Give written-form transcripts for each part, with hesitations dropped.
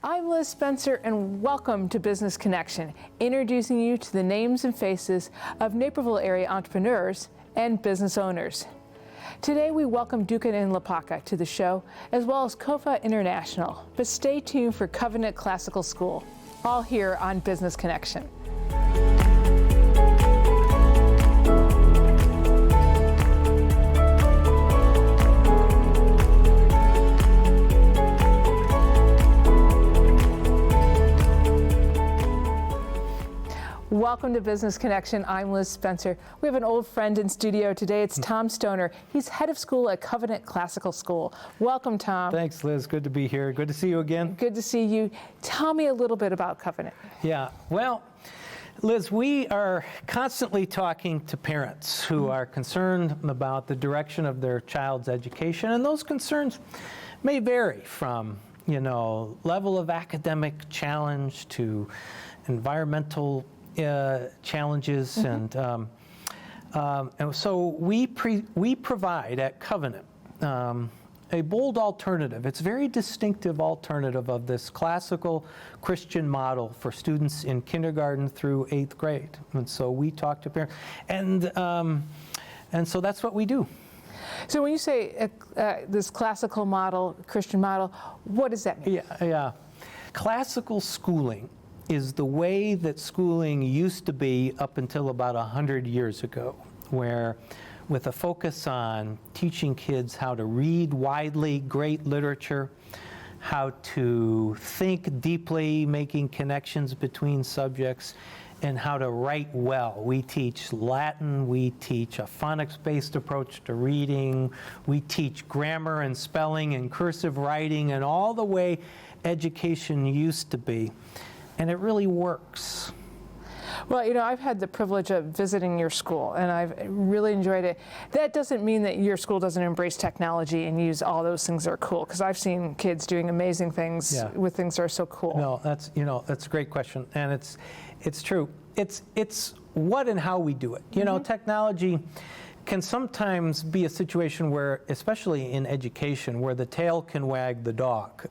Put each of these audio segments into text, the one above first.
I'm Liz Spencer, and welcome to Business Connection, introducing you to the names and faces of Naperville area entrepreneurs and business owners. Today we welcome Duca and Lapaka to the show, as well as Coffer International. But stay tuned for Covenant Classical School, all here on Business Connection. Welcome to Business Connection. I'm Liz Spencer. We have an old friend in studio today. It's Tom Stoner. He's head of school at Covenant Classical School. Welcome, Tom. Thanks, Liz. Good to be here. Good to see you again. Good to see you. Tell me a little bit about Covenant. Yeah, well, Liz, we are constantly talking to parents who are concerned about the direction of their child's education, and those concerns may vary from, level of academic challenge to environmental challenges, and so we provide at Covenant a bold alternative. It's a very distinctive alternative of this classical Christian model for students in kindergarten through 8th grade. And so we talk to parents, and so that's what we do. So when you say this classical model, Christian model, what does that mean? Yeah. Classical schooling is the way that schooling used to be up until about 100 years ago, where with a focus on teaching kids how to read widely great literature, how to think deeply, making connections between subjects, and how to write well. We teach Latin, we teach a phonics-based approach to reading, we teach grammar and spelling and cursive writing and all the way education used to be. And it really works. Well, I've had the privilege of visiting your school, and I've really enjoyed it. That doesn't mean that your school doesn't embrace technology and use all those things that are cool, because I've seen kids doing amazing things with things that are so cool. No, that's a great question, and it's true. It's what and how we do it. Technology can sometimes be a situation where, especially in education, where the tail can wag the dog.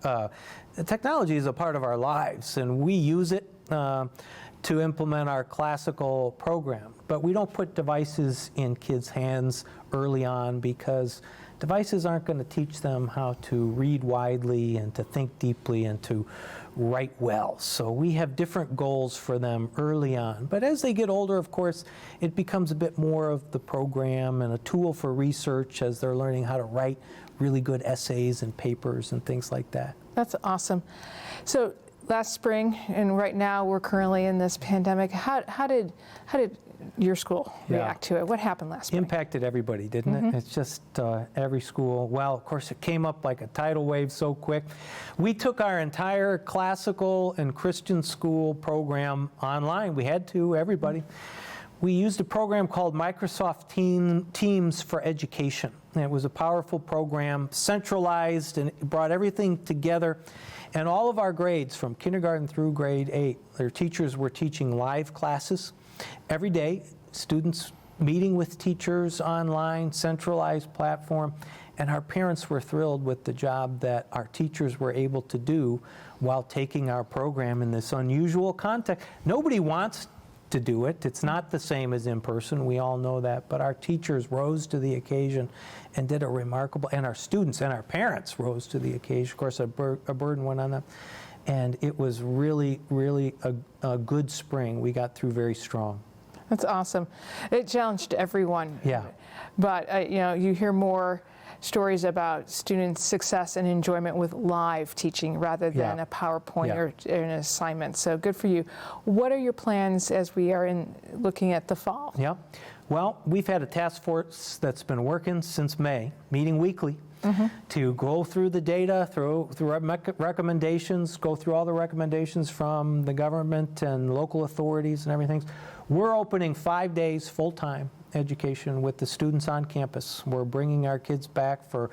Technology is a part of our lives, and we use it to implement our classical program. But we don't put devices in kids' hands early on, because devices aren't going to teach them how to read widely and to think deeply and to write well. So we have different goals for them early on. But as they get older, of course, it becomes a bit more of the program and a tool for research as they're learning how to write really good essays and papers and things like that. That's awesome. So last spring, and right now we're currently in this pandemic, how did your school react to it? What happened last spring? Impacted everybody, didn't it? It's just every school. Well, of course, it came up like a tidal wave so quick. We took our entire classical and Christian school program online. We had to, everybody. We used a program called Microsoft Teams for Education. And it was a powerful program, centralized, and it brought everything together. And all of our grades, from kindergarten through grade 8, their teachers were teaching live classes every day, students meeting with teachers online, centralized platform, and our parents were thrilled with the job that our teachers were able to do while taking our program in this unusual context. Nobody wants to do it. It's not the same as in person. We all know that. But our teachers rose to the occasion and did a remarkable, and our students and our parents rose to the occasion. Of course, a burden went on them. And it was really, really a good spring. We got through very strong. That's awesome. It challenged everyone. Yeah. But, you hear more stories about students' success and enjoyment with live teaching rather than a PowerPoint or an assignment. So good for you. What are your plans as we are looking at the fall? Yeah. Well, we've had a task force that's been working since May, meeting weekly, to go through the data, through recommendations, go through all the recommendations from the government and local authorities and everything. We're opening 5 days full-time education with the students on campus. We're bringing our kids back for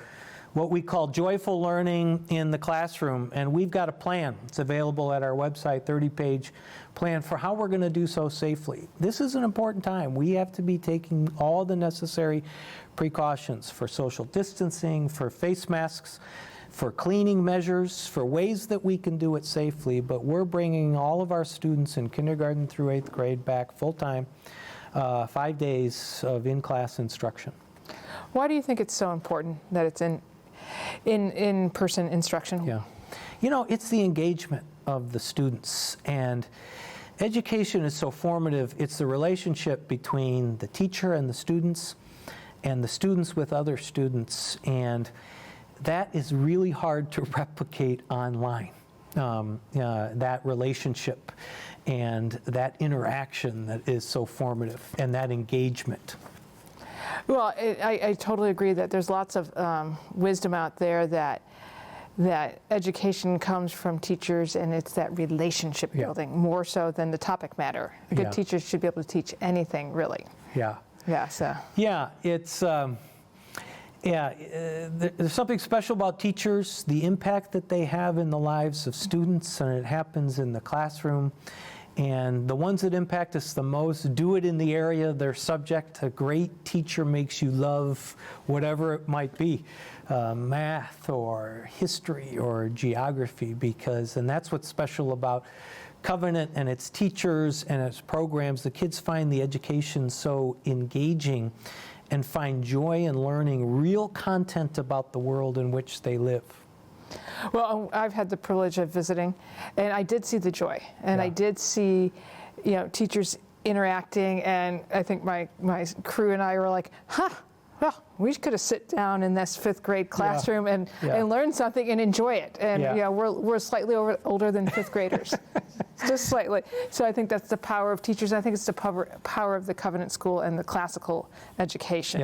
what we call joyful learning in the classroom, and we've got a plan. It's available at our website, 30-page plan for how we're going to do so safely. This is an important time. We have to be taking all the necessary precautions for social distancing, for face masks, for cleaning measures, for ways that we can do it safely, but we're bringing all of our students in kindergarten through 8th grade back full-time, 5 days of in-class instruction. Why do you think it's so important that it's in-person instruction? Yeah. You know, it's the engagement of the students, and education is so formative. It's the relationship between the teacher and the students with other students, and that is really hard to replicate online. That relationship and that interaction that is so formative, and that engagement. Well, I totally agree that there's lots of wisdom out there that education comes from teachers, and it's that relationship building more so than the topic matter. A good teacher should be able to teach anything, really. Yeah. Yeah. So. Yeah, it's there's something special about teachers, the impact that they have in the lives of students, and it happens in the classroom. And the ones that impact us the most do it in the area of their subject. A great teacher makes you love whatever it might be, math or history or geography, and that's what's special about Covenant and its teachers and its programs. The kids find the education so engaging and find joy in learning real content about the world in which they live. Well, I've had the privilege of visiting, and I did see the joy, and I did see, teachers interacting, and I think my crew and I were like, well, we could have sit down in this 5th grade classroom and learn something and enjoy it. And we're slightly older than 5th graders, just slightly. So I think that's the power of teachers. I think it's the power of the Covenant School and the classical education.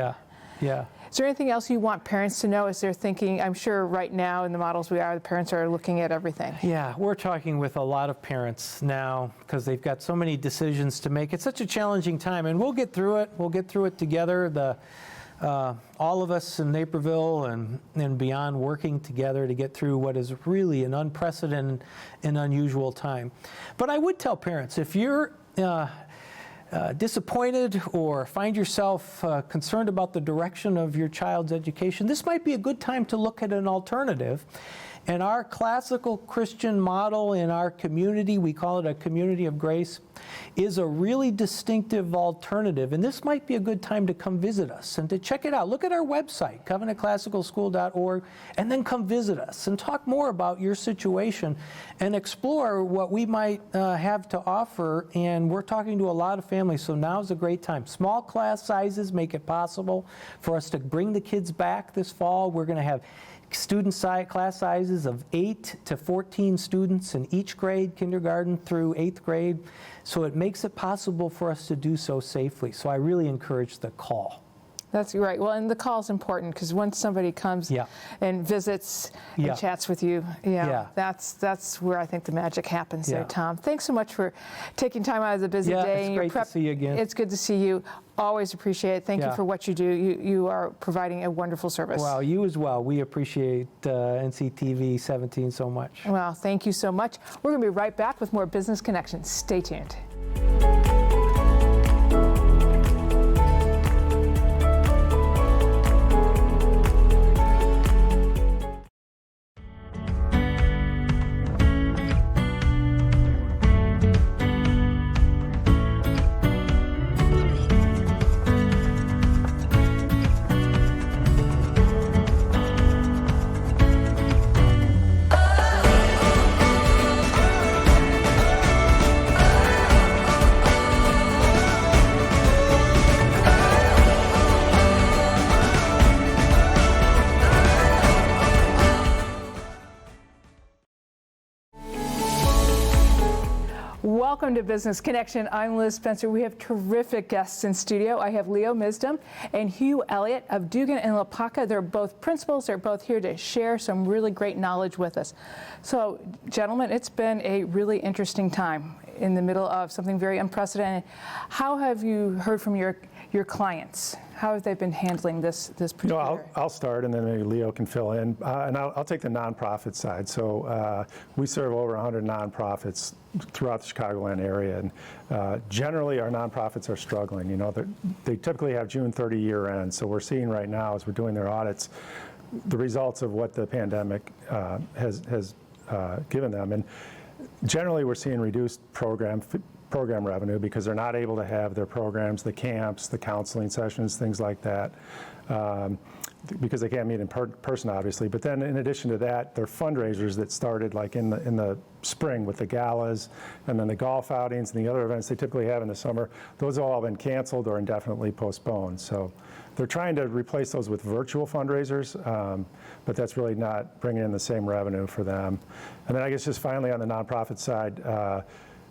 Yeah. Is there anything else you want parents to know as they're thinking? I'm sure right now in the models we are, the parents are looking at everything. Yeah, we're talking with a lot of parents now because they've got so many decisions to make. It's such a challenging time, and we'll get through it. We'll get through it together. All of us in Naperville and beyond working together to get through what is really an unprecedented and unusual time. But I would tell parents, if you're disappointed or find yourself concerned about the direction of your child's education, this might be a good time to look at an alternative. And our classical Christian model in our community, we call it a community of grace, is a really distinctive alternative. And this might be a good time to come visit us and to check it out. Look at our website, covenantclassicalschool.org, and then come visit us and talk more about your situation and explore what we might have to offer. And we're talking to a lot of families, so now's a great time. Small class sizes make it possible for us to bring the kids back this fall. We're going to have class sizes of 8 to 14 students in each grade, kindergarten through 8th grade. So it makes it possible for us to do so safely. So I really encourage the call. That's right. Well, and the call is important because once somebody comes and visits and chats with you, that's where I think the magic happens there, Tom. Thanks so much for taking time out of the busy day. It's great to see you again. It's good to see you. Always appreciate it. Thank you for what you do. You are providing a wonderful service. Well, you as well. We appreciate NCTV 17 so much. Well, thank you so much. We're going to be right back with more Business Connections. Stay tuned. Welcome to Business Connection. I'm Liz Spencer. We have terrific guests in studio. I have Leo Misdom and Hugh Elliott of Dugan and Lapaka. They're both principals. They're both here to share some really great knowledge with us. So, gentlemen, it's been a really interesting time in the middle of something very unprecedented. How have you heard from your clients? How have they been handling this particular? I'll start, and then maybe Leo can fill in. And I'll take the nonprofit side. So we serve over 100 nonprofits throughout the Chicagoland area, and generally our nonprofits are struggling. You know, they typically have June 30 year end. So we're seeing right now, as we're doing their audits, the results of what the pandemic has given them. And generally, we're seeing reduced program revenue because they're not able to have their programs, the camps, the counseling sessions, things like that, because they can't meet in person, obviously. But then, in addition to that, their fundraisers that started like in the spring with the galas, and then the golf outings and the other events they typically have in the summer, those have all been canceled or indefinitely postponed. So they're trying to replace those with virtual fundraisers, but that's really not bringing in the same revenue for them. And then I guess just finally on the nonprofit side,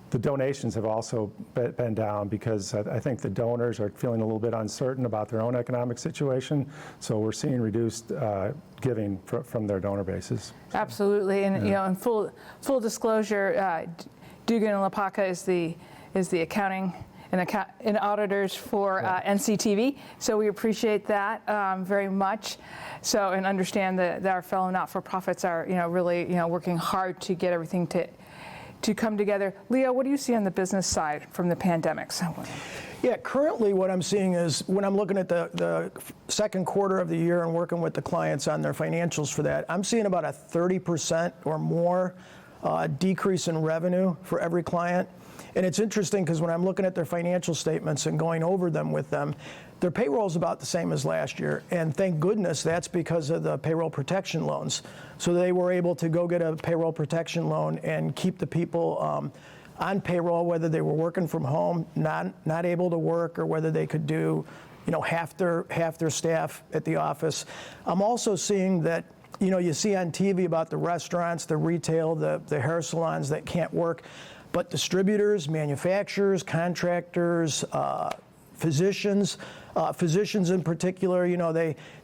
the donations have also been down because I think the donors are feeling a little bit uncertain about their own economic situation. So we're seeing reduced giving from their donor bases. Absolutely, and you know, in full disclosure, Dugan and LaPaca is the accounting and auditors for NCTV. So we appreciate that very much. So and understand that our fellow not-for-profits are really working hard to get everything to come together. Leo, what do you see on the business side from the pandemic? Yeah, currently what I'm seeing is when I'm looking at the second quarter of the year and working with the clients on their financials for that, I'm seeing about a 30% or more decrease in revenue for every client. And it's interesting because when I'm looking at their financial statements and going over them with them, their payroll is about the same as last year. And thank goodness that's because of the payroll protection loans. So they were able to go get a payroll protection loan and keep the people on payroll, whether they were working from home, not able to work, or whether they could do half their staff at the office. I'm also seeing that you see on TV about the restaurants, the retail, the hair salons that can't work. But distributors, manufacturers, contractors, physicians in particular,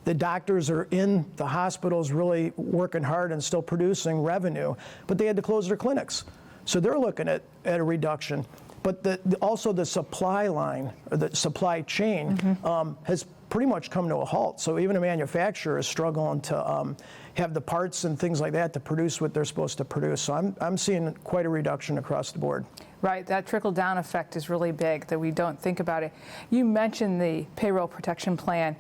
the doctors are in the hospitals really working hard and still producing revenue, but they had to close their clinics. So they're looking at a reduction. But also the supply line, or the supply chain, has pretty much come to a halt. So even a manufacturer is struggling to have the parts and things like that to produce what they're supposed to produce. So I'm seeing quite a reduction across the board. Right, that trickle-down effect is really big that we don't think about it. You mentioned the payroll protection plan,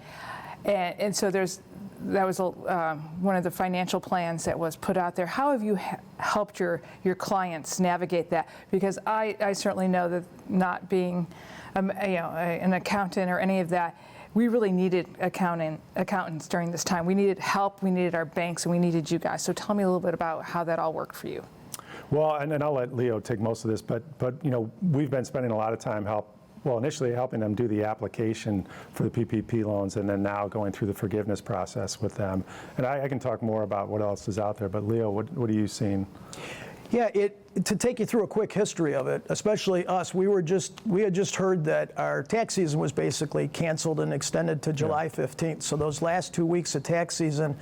and so that was one of the financial plans that was put out there. How have you helped your clients navigate that? Because I certainly know that not being an accountant or any of that, we really needed accountants during this time. We needed help, we needed our banks, and we needed you guys. So tell me a little bit about how that all worked for you. Well, and I'll let Leo take most of this, but we've been spending a lot of time initially helping them do the application for the PPP loans, and then now going through the forgiveness process with them. And I can talk more about what else is out there, but Leo, what are you seeing? Yeah, to take you through a quick history of it, especially us, we had just heard that our tax season was basically canceled and extended to July 15th. So those last 2 weeks of tax season,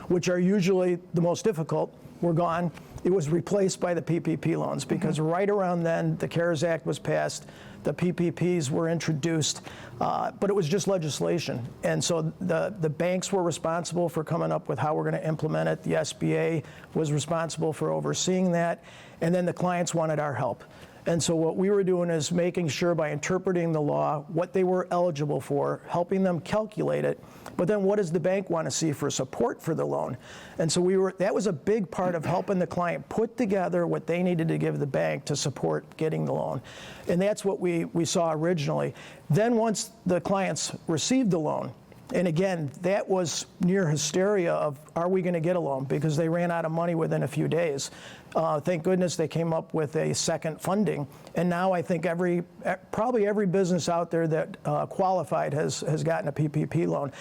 which are usually the most difficult, were gone. It was replaced by the PPP loans because right around then the CARES Act was passed, the PPPs were introduced, but it was just legislation. And so the banks were responsible for coming up with how we're going to implement it. The SBA was responsible for overseeing that. And then the clients wanted our help. And so what we were doing is making sure by interpreting the law, what they were eligible for, helping them calculate it, but then what does the bank want to see for support for the loan? And so that was a big part of helping the client put together what they needed to give the bank to support getting the loan. And that's what we saw originally. Then once the clients received the loan, and again, that was near hysteria of, are we going to get a loan? Because they ran out of money within a few days. Thank goodness they came up with a second funding. And now I think probably every business out there that qualified has gotten a PPP loan.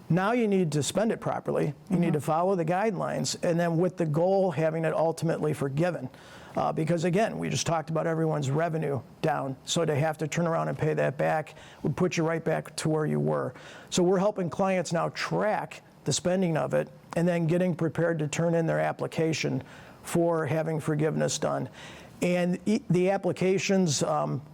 Now you need to spend it properly. You need to follow the guidelines. And then with the goal, having it ultimately forgiven. Because again, we just talked about everyone's revenue down. So to have to turn around and pay that back would put you right back to where you were. So we're helping clients now track the spending of it and then getting prepared to turn in their application for having forgiveness done. And the applications,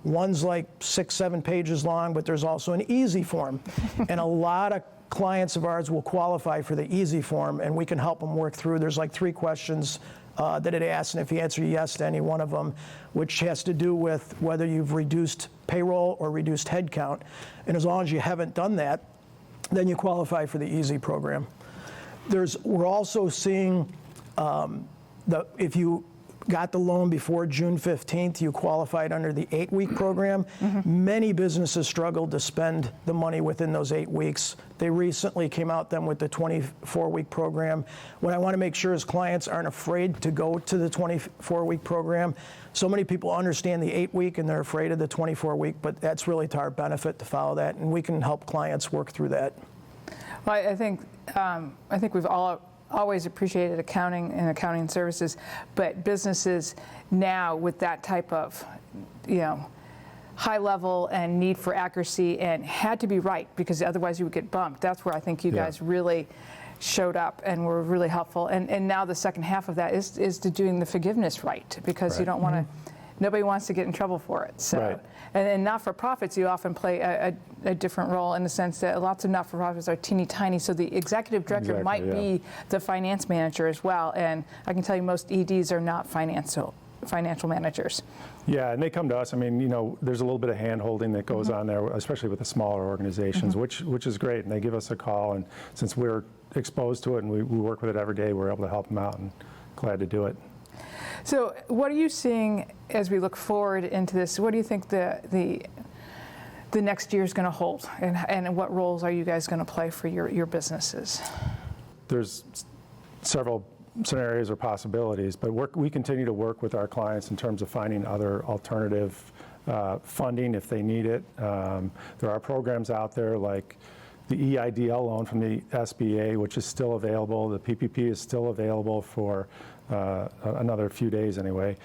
one's like 6-7 pages long, but there's also an easy form. And a lot of clients of ours will qualify for the easy form, and we can help them work through. There's like 3 questions that it asks, and if you answer yes to any one of them, which has to do with whether you've reduced payroll or reduced headcount, and as long as you haven't done that, then you qualify for the easy program. We're also seeing if you got the loan before June 15th, you qualified under the 8-week program. Many businesses struggled to spend the money within those 8 weeks. They recently came out then with the 24-week program. What I want to make sure is clients aren't afraid to go to the 24-week program. So many people understand the 8-week and they're afraid of the 24-week, but that's really to our benefit to follow that, and we can help clients work through that. Well, I think we've always appreciated accounting and accounting services, but businesses now with that type of, high level and need for accuracy and had to be right because otherwise you would get bumped. That's where I think you guys really showed up and were really helpful. And now the second half of that is to doing the forgiveness right, because you don't want to, nobody wants to get in trouble for it. So, and not-for-profits, you often play a different role in the sense that lots of not-for-profits are teeny tiny, so the executive director might be the finance manager as well. And I can tell you most EDs are not financial managers. Yeah, and they come to us. I mean, there's a little bit of hand-holding that goes on there, especially with the smaller organizations, which is great. And they give us a call, and since we're exposed to it and we work with it every day, we're able to help them out, and glad to do it. So what are you seeing as we look forward into this? What do you think the next year is going to hold, and what roles are you guys going to play for your businesses? There's several scenarios or possibilities, but we continue to work with our clients in terms of finding other alternative funding if they need it. There are programs out there like the EIDL loan from the SBA, which is still available. The PPP is still available for another few days anyway.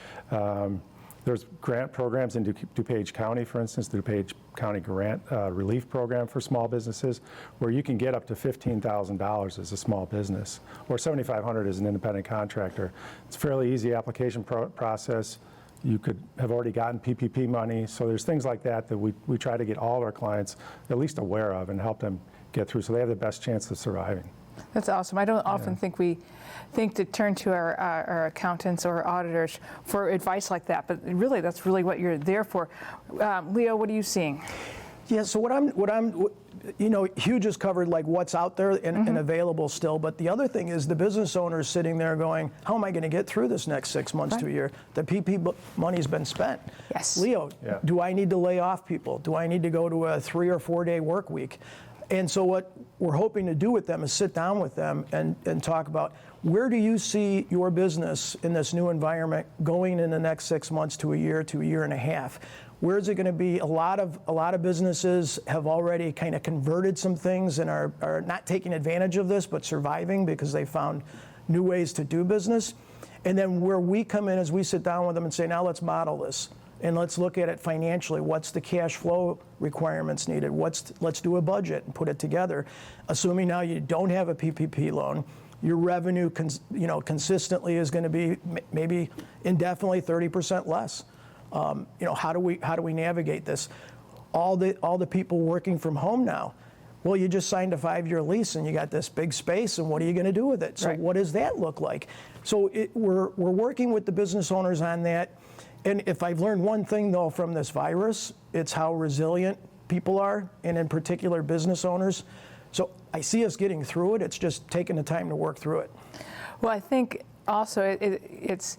There's grant programs in Dupage County, for instance, the Dupage County Grant Relief Program for small businesses, where you can get up to $15,000 as a small business, or $7,500 as an independent contractor. It's a fairly easy application process. You could have already gotten PPP money, so there's things like that that we try to get all of our clients at least aware of and help them get through so they have the best chance of surviving. That's awesome. I don't often think we think to turn to our accountants or auditors for advice like that, but really that's really what you're there for. Leo, what are you seeing? Yeah, so what I'm Hugh just covered like what's out there and available still, but the other thing is the business owner is sitting there going, how am I going to get through this next 6 months to a year? The PP money's been spent. Yes. Leo, do I need to lay off people? Do I need to go to a 3 or 4 day work week? And so what we're hoping to do with them is sit down with them and talk about, where do you see your business in this new environment going in the next 6 months to a year and a half? Where is it going to be? A lot of businesses have already kind of converted some things and are not taking advantage of this, but surviving because they found new ways to do business. And then where we come in is we sit down with them and say, now let's model this. And let's look at it financially. What's the cash flow requirements needed? Let's do a budget and put it together. Assuming now you don't have a PPP loan, your revenue consistently is going to be maybe indefinitely 30% less. How do we navigate this? All the people working from home now. Well, you just signed a 5-year lease and you got this big space, and what are you going to do with it? So what does that look like? So we're working with the business owners on that. And if I've learned one thing, though, from this virus, it's how resilient people are, and in particular business owners. So I see us getting through it. It's just taking the time to work through it. Well, I think also it's,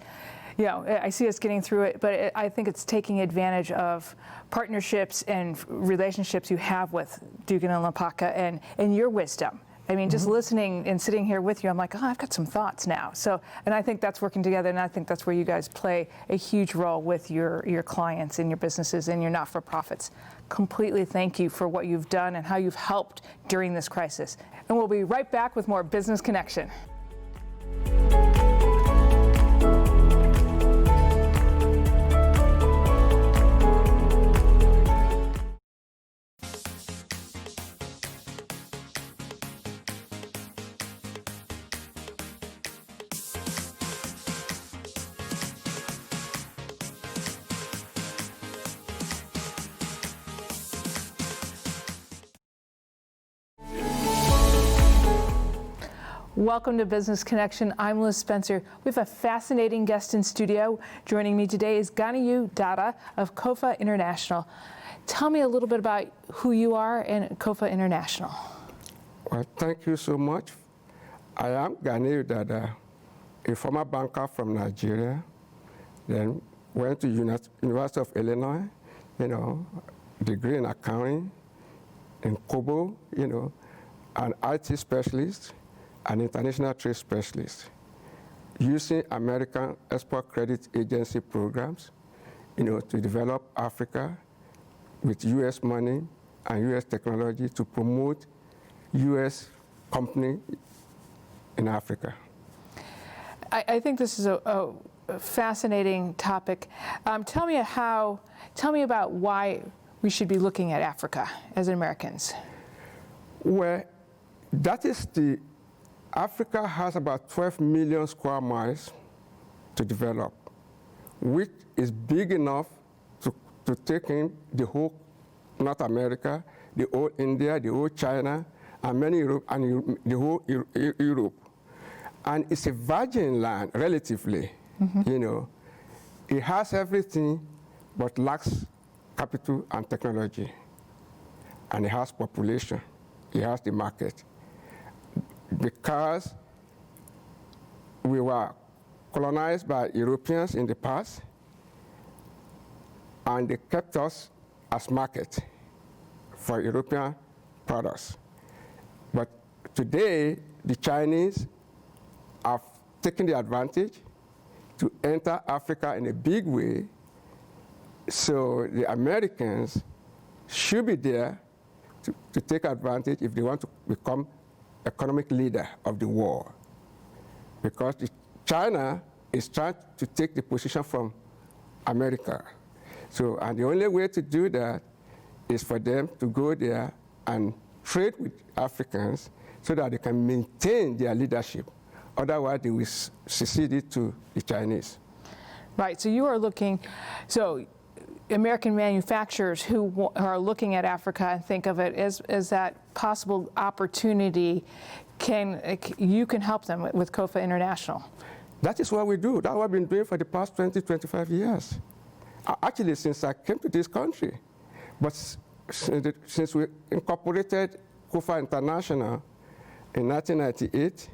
I see us getting through it, but I think it's taking advantage of partnerships and relationships you have with Dugan and Lapaka and your wisdom. I mean, just listening and sitting here with you, I'm like, I've got some thoughts now. So, and I think that's working together, and I think that's where you guys play a huge role with your clients and your businesses and your not-for-profits. Completely thank you for what you've done and how you've helped during this crisis. And we'll be right back with more Business Connection. Welcome to Business Connection. I'm Liz Spencer. We have a fascinating guest in studio. Joining me today is Ganiyu Datta of Coffer International. Tell me a little bit about who you are and Coffer International. Well, thank you so much. I am Ghanaian Dada, a former banker from Nigeria, then went to University of Illinois, degree in accounting, in Kobo, an IT specialist, an international trade specialist, using American Export Credit Agency programs, to develop Africa with U.S. money and U.S. technology to promote U.S. company in Africa. I think this is a fascinating topic. Tell me about why we should be looking at Africa as Americans. Well, Africa has about 12 million square miles to develop, which is big enough to take in the whole North America, the whole India, the whole China, and many Europe, and the whole Europe. And it's a virgin land, relatively. It has everything, but lacks capital and technology. And it has population. It has the market. Because we were colonized by Europeans in the past, and they kept us as market for European products. But today, the Chinese have taken the advantage to enter Africa in a big way, so the Americans should be there to take advantage if they want to become economic leader of the world. Because China is trying to take the position from America. So, and the only way to do that is for them to go there and trade with Africans so that they can maintain their leadership. Otherwise, they will secede it to the Chinese. Right, so you are looking, American manufacturers who are looking at Africa and think of it as that possible opportunity, you can help them with Coffer International. That is what we do. That's what we've been doing for the past 20, 25 years. Actually, since I came to this country. But since we incorporated Coffer International in 1998,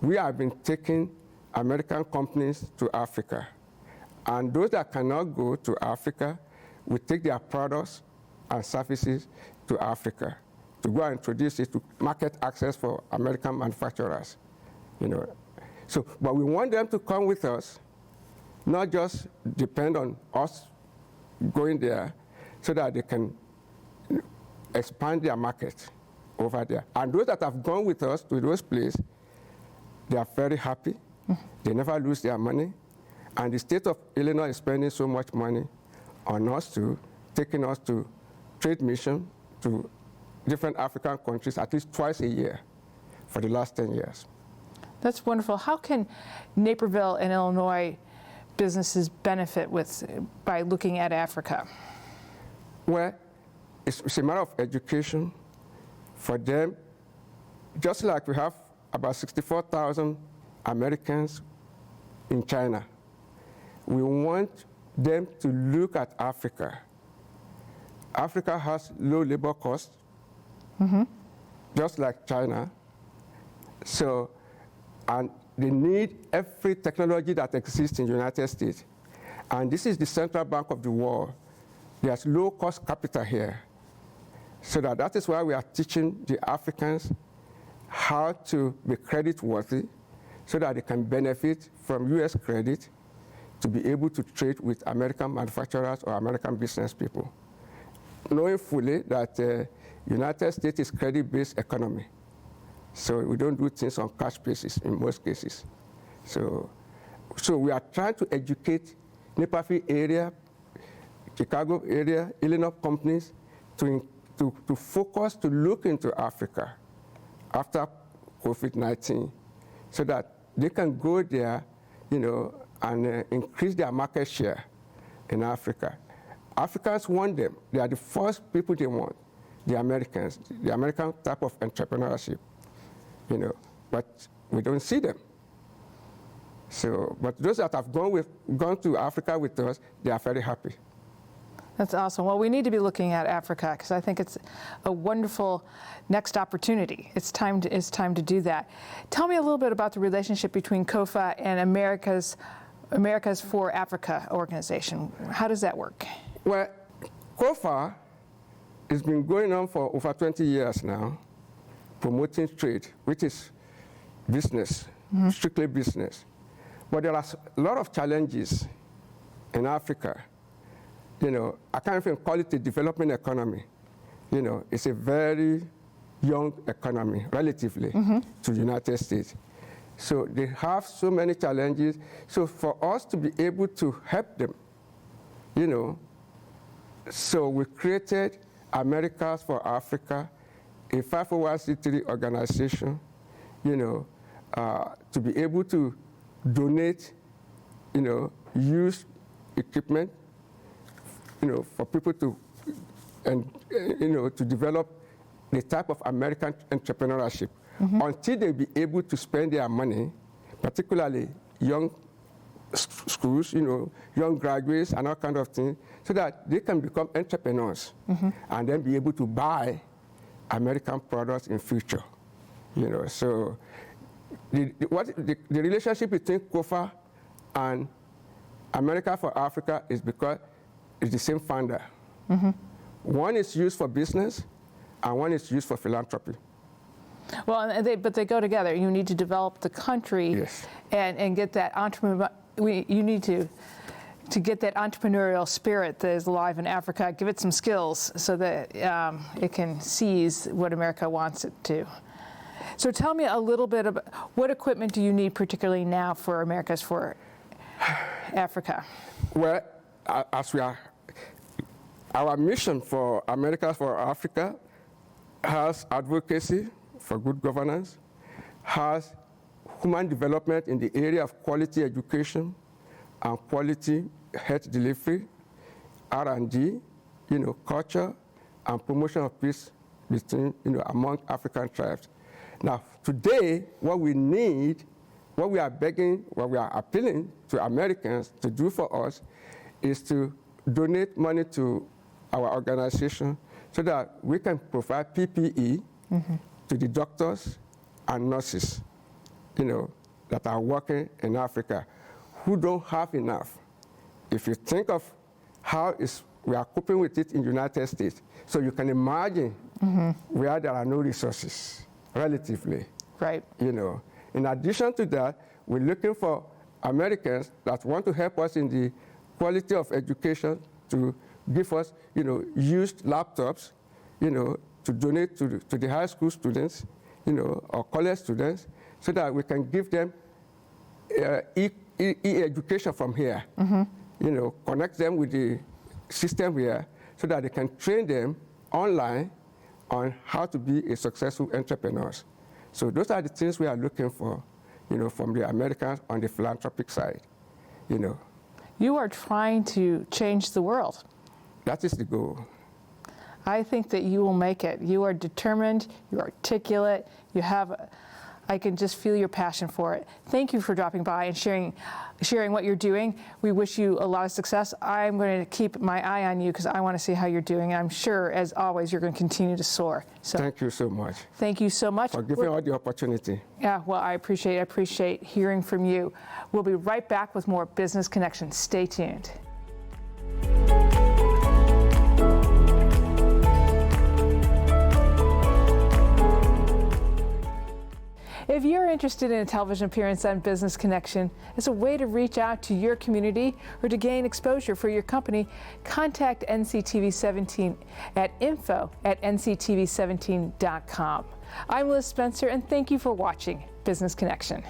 we have been taking American companies to Africa. And those that cannot go to Africa, we take their products and services to Africa to go and introduce it to market access for American manufacturers. So, but we want them to come with us, not just depend on us going there, so that they can expand their market over there. And those that have gone with us to those places, they are very happy. They never lose their money. And the state of Illinois is spending so much money on us taking us to trade mission to different African countries at least twice a year for the last 10 years. That's wonderful. How can Naperville and Illinois businesses benefit by looking at Africa? Well, it's a matter of education for them. Just like we have about 64,000 Americans in China, we want them to look at Africa. Africa has low labor costs, just like China. So, and they need every technology that exists in the United States. And this is the central bank of the world. There's low-cost capital here. So that is why we are teaching the Africans how to be credit-worthy so that they can benefit from U.S. credit to be able to trade with American manufacturers or American business people, knowing fully that United States is credit-based economy. So we don't do things on cash basis in most cases. So we are trying to educate Naperville area, Chicago area, Illinois companies to focus to look into Africa after COVID-19 so that they can go there, and increase their market share in Africa. Africans want them. They are the first people they want, the Americans, the American type of entrepreneurship, but we don't see them. So, but those that have gone to Africa with us, they are very happy. That's awesome. Well, we need to be looking at Africa because I think it's a wonderful next opportunity. It's time to do that. Tell me a little bit about the relationship between COFA and America's for Africa organization. How does that work? Well, Coffer has been going on for over 20 years now, promoting trade, which is business, strictly business. But there are a lot of challenges in Africa. You know, I can't even call it a developing economy. You know, it's a very young economy, relatively, to the United States. So they have so many challenges. So for us to be able to help them, you know, so we created Americas for Africa, a 501c3 organization, you know, to be able to donate, you know, used equipment, you know, for people to, and you know, to develop the type of American entrepreneurship until they be able to spend their money, particularly young schools, you know, young graduates and all kind of things, so that they can become entrepreneurs and then be able to buy American products in future. You know, so the relationship between COFA and America for Africa is because it's the same founder. One is used for business, and one is used for philanthropy. Well, but they go together. You need to develop the country and get that entrepreneur. You need to get that entrepreneurial spirit that is alive in Africa. Give it some skills so that it can seize what America wants it to. So tell me a little bit about what equipment do you need, particularly now for Americas for Africa? Well, as we are, our mission for Americas for Africa has advocacy for good governance, has human development in the area of quality education and quality health delivery, R&D, you know, culture, and promotion of peace between, you know, among African tribes. Now, today, what we need, what we are begging, what we are appealing to Americans to do for us is to donate money to our organization so that we can provide PPE to the doctors and nurses, you know, that are working in Africa who don't have enough. If you think of how we are coping with it in the United States, so you can imagine where there are no resources, relatively. Right. You know, in addition to that, we're looking for Americans that want to help us in the quality of education to give us, you know, used laptops, you know, to donate to the high school students, you know, or college students, so that we can give them e-education from here, you know, connect them with the system here, so that they can train them online on how to be a successful entrepreneurs. So those are the things we are looking for, you know, from the Americans on the philanthropic side, you know. You are trying to change the world. That is the goal. I think that you will make it. You are determined, you're articulate, I can just feel your passion for it. Thank you for dropping by and sharing what you're doing. We wish you a lot of success. I'm going to keep my eye on you because I want to see how you're doing. And I'm sure, as always, you're going to continue to soar. So thank you so much. Thank you so much. For giving us the opportunity. Yeah, well, I appreciate hearing from you. We'll be right back with more Business Connections. Stay tuned. If you're interested in a television appearance on Business Connection as a way to reach out to your community or to gain exposure for your company, contact NCTV17 at info@nctv17.com. I'm Liz Spencer, and thank you for watching Business Connection.